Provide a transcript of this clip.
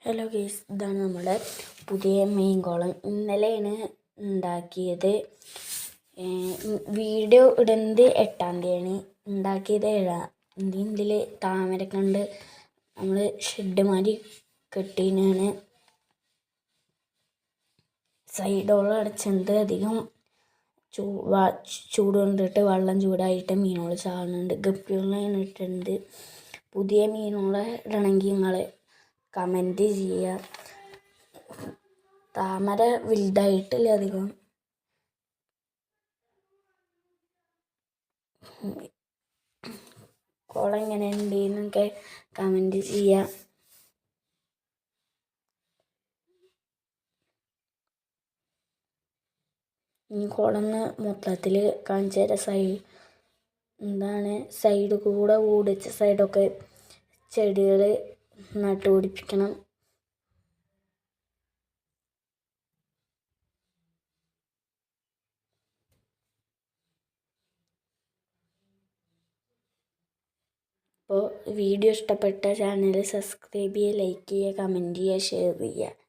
Hello guys, ഇതാണ് നമ്മുടെ പുതിയ മീൻ കുളം. ഇന്നലെയാണ് ഉണ്ടാക്കിയത്. വീഡിയോ ഇടുന്നത് 8-ാം തീയതിയാണ്, ഉണ്ടാക്കിയത് 7-ാം തീയതി. ഇതിൽ താമര കണ്ട് നമ്മൾ ഷെഡ് മാതിരി കെട്ടിനാണ്. സൈഡോളം അടച്ചത് അധികം ചൂട് കൊണ്ടിട്ട് വെള്ളം ചൂടായിട്ട് മീനുകൾ ചാടുന്നുണ്ട്. ഗപ്പികളാണ് ഇട്ടിട്ടുണ്ട്. പുതിയ മീനുകളെ ഇടണമെങ്കിൽ നിങ്ങൾ കമൻറ്റ് ചെയ്യുക. താമര വലുതായിട്ടില്ല അധികം. കുളം എങ്ങനെ ഉണ്ട് എന്നൊക്കെ കമൻറ്റ് ചെയ്യുക. ഈ കുളം മൊത്തത്തിൽ കാണിച്ചു തരാം. സൈഡ് കൂടെ ഓടിച്ച സൈഡൊക്കെ ചെടികൾ നട്ടുപിടിപ്പിക്കണം. അപ്പോൾ വീഡിയോ ഇഷ്ടപ്പെട്ട ചാനൽ സബ്സ്ക്രൈബ് ചെയ്യുക, ലൈക്ക് ചെയ്യുക, കമൻറ്റ് ചെയ്യുക, ഷെയർ ചെയ്യുക.